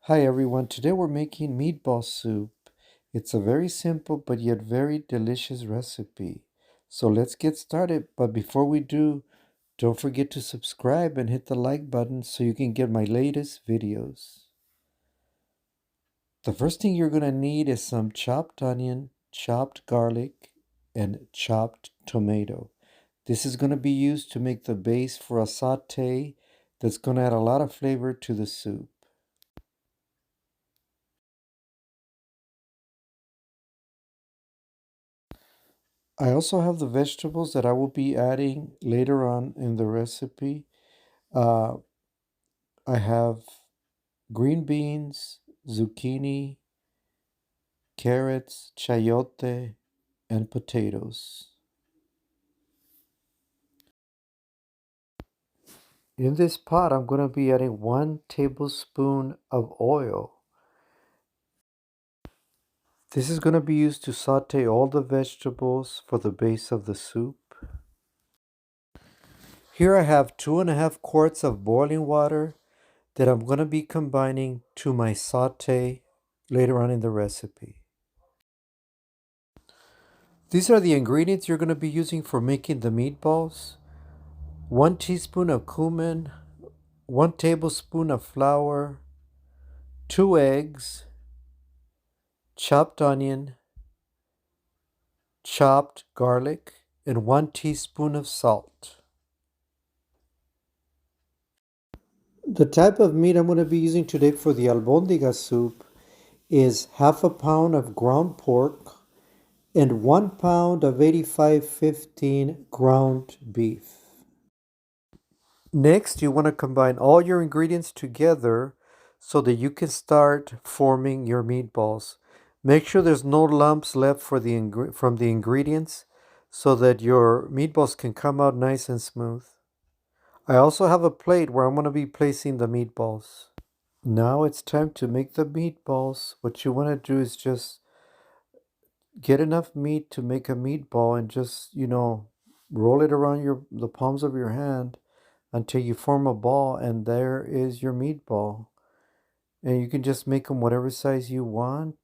Hi everyone, today we're making meatball soup. It's a very simple but yet very delicious recipe. So let's get started, but before we do, don't forget to subscribe and hit the like button so you can get my latest videos. The first thing you're going to need is some chopped onion, chopped garlic, and chopped tomato. This is going to be used to make the base for a saute that's going to add a lot of flavor to the soup. I also have the vegetables that I will be adding later on in the recipe. Uh, I have green beans, zucchini, carrots, chayote, and potatoes. In this pot, I'm going to be adding 1 tablespoon of oil. This is going to be used to saute all the vegetables for the base of the soup. Here I have 2.5 quarts of boiling water that I'm going to be combining to my saute later on in the recipe. These are the ingredients you're going to be using for making the meatballs. 1 teaspoon of cumin, 1 tablespoon of flour, 2 eggs, chopped onion, chopped garlic, and 1 teaspoon of salt. The type of meat I'm going to be using today for the albondigas soup is half a pound of ground pork and 1 pound of 85/15 ground beef. Next, you want to combine all your ingredients together so that you can start forming your meatballs. Make sure there's no lumps left from the ingredients so that your meatballs can come out nice and smooth. I also have a plate where I'm going to be placing the meatballs. Now it's time to make the meatballs. What you want to do is just get enough meat to make a meatball and just, roll it around the palms of your hand until you form a ball, and there is your meatball. And you can just make them whatever size you want.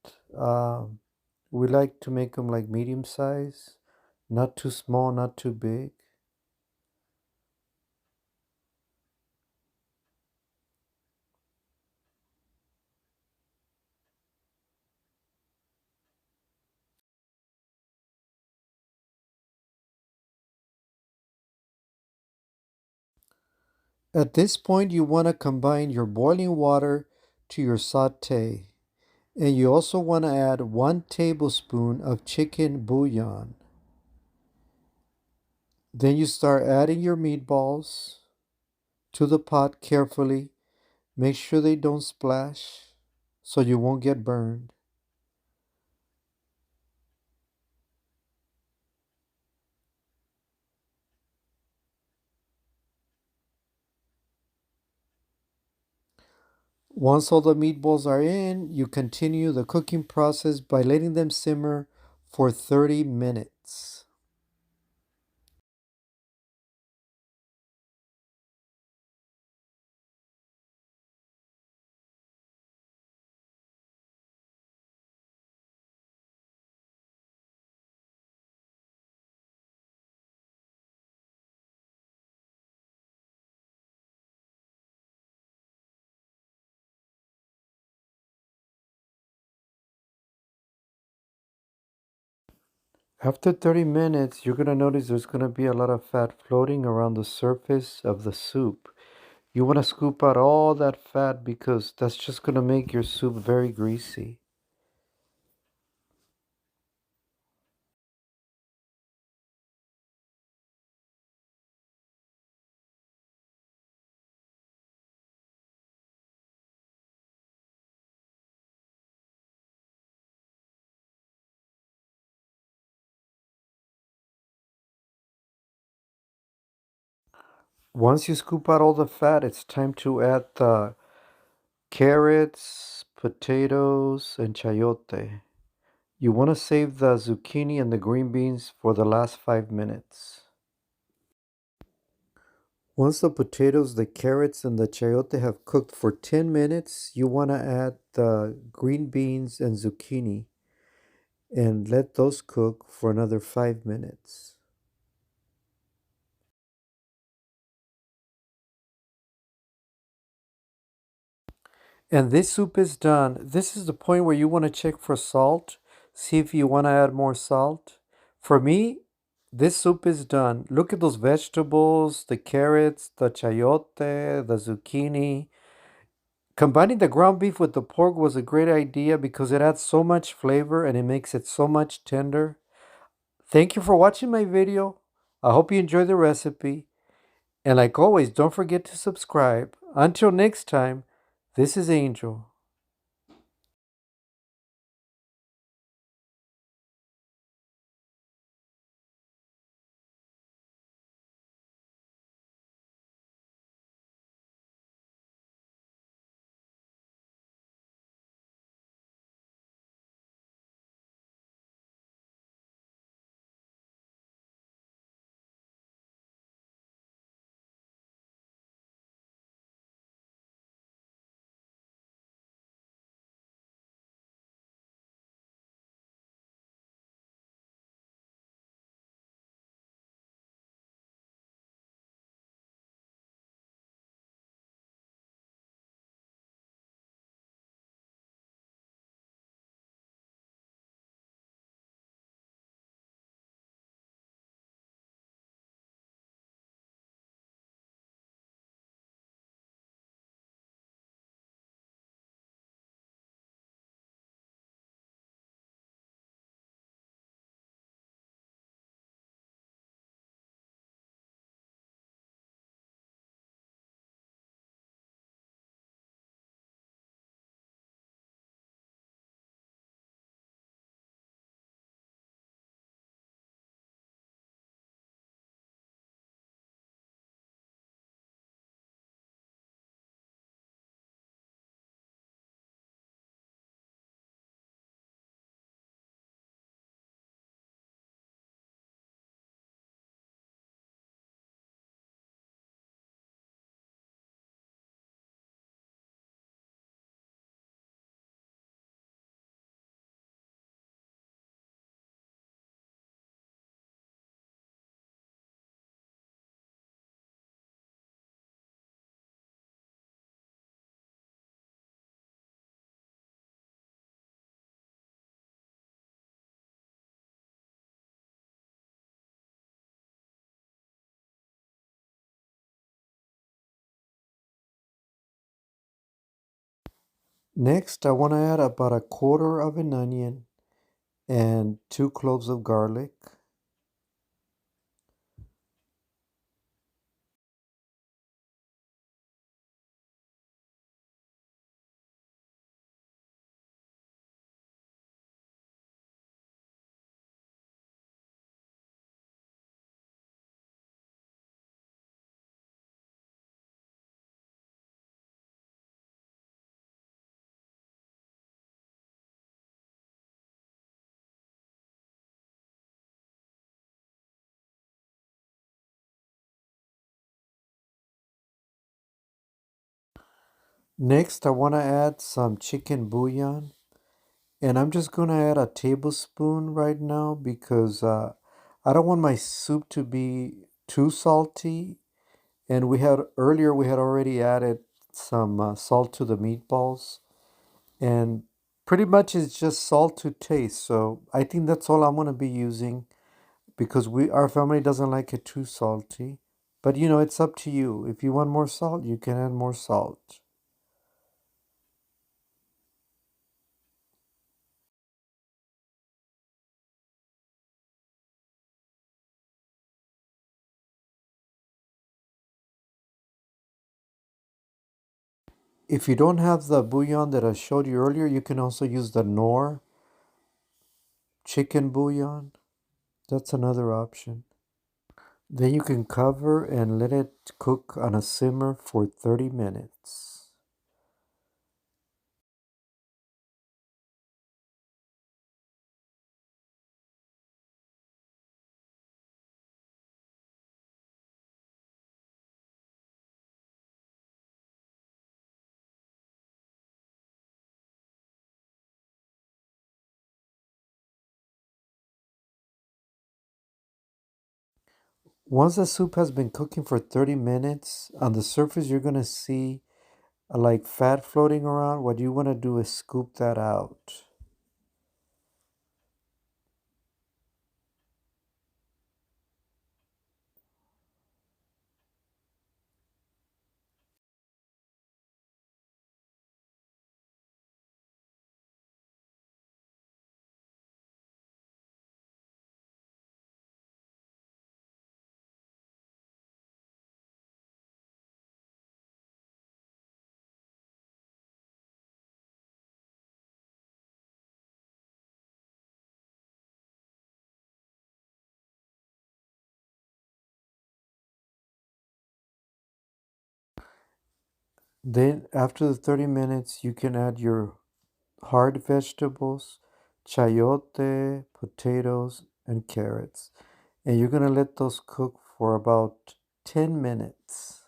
We like to make them like medium size, not too small, not too big. At this point, you want to combine your boiling water to your saute. And you also want to add 1 tablespoon of chicken bouillon. Then you start adding your meatballs to the pot carefully. Make sure they don't splash so you won't get burned. Once all the meatballs are in, you continue the cooking process by letting them simmer for 30 minutes. After 30 minutes, you're going to notice there's going to be a lot of fat floating around the surface of the soup. You want to scoop out all that fat because that's just going to make your soup very greasy. Once you scoop out all the fat, it's time to add the carrots, potatoes, and chayote. You want to save the zucchini and the green beans for the last 5 minutes. Once the potatoes, the carrots, and the chayote have cooked for 10 minutes, you want to add the green beans and zucchini and let those cook for another 5 minutes. And this soup is done. This is the point where you want to check for salt. See if you want to add more salt. For me, this soup is done. Look at those vegetables, the carrots, the chayote, the zucchini. Combining the ground beef with the pork was a great idea because it adds so much flavor and it makes it so much tender. Thank you for watching my video. I hope you enjoyed the recipe. And like always, don't forget to subscribe. Until next time, this is Angel. Next, I want to add about a quarter of an onion and 2 cloves of garlic. Next, I want to add some chicken bouillon. And I'm just going to add a tablespoon right now because I don't want my soup to be too salty. And we had already added some salt to the meatballs. And pretty much it's just salt to taste. So I think that's all I'm going to be using because our family doesn't like it too salty. But it's up to you. If you want more salt, you can add more salt. If you don't have the bouillon that I showed you earlier, you can also use the Knorr chicken bouillon. That's another option. Then you can cover and let it cook on a simmer for 30 minutes. Once the soup has been cooking for 30 minutes, on the surface you're going to see like fat floating around. What you want to do is scoop that out. Then, after the 30 minutes, you can add your hard vegetables, chayote, potatoes, and carrots. And you're going to let those cook for about 10 minutes.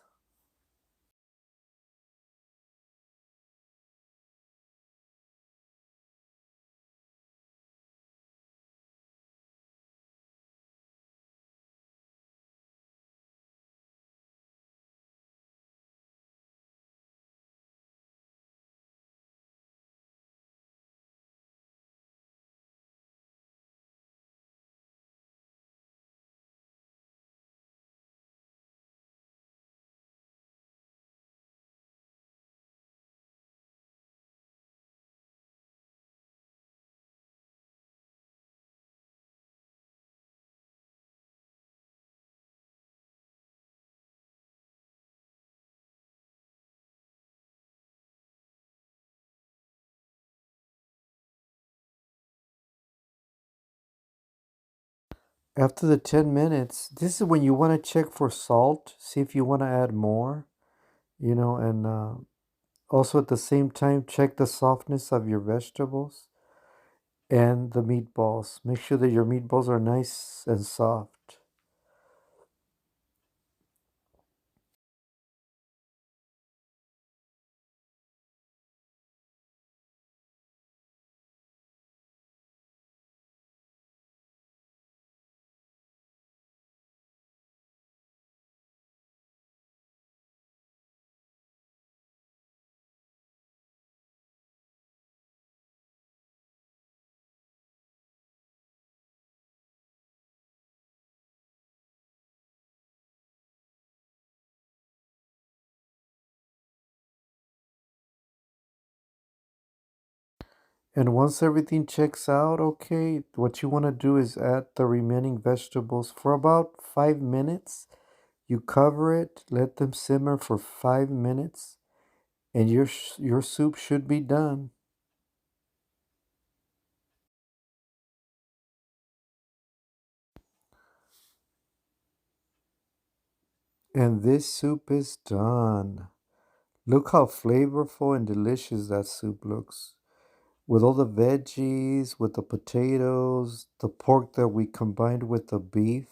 After the 10 minutes, this is when you want to check for salt, see if you want to add more, and also at the same time, check the softness of your vegetables and the meatballs. Make sure that your meatballs are nice and soft. And once everything checks out, okay, what you want to do is add the remaining vegetables for about 5 minutes. You cover it, let them simmer for 5 minutes, and your soup should be done. And this soup is done. Look how flavorful and delicious that soup looks. With all the veggies, with the potatoes, the pork that we combined with the beef.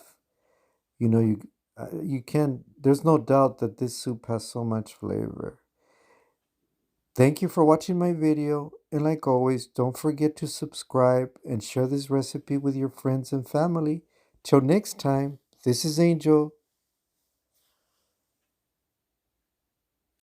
You know, you can't, there's no doubt that this soup has so much flavor. Thank you for watching my video, and like always, don't forget to subscribe and share this recipe with your friends and family. Till next time, this is Angel.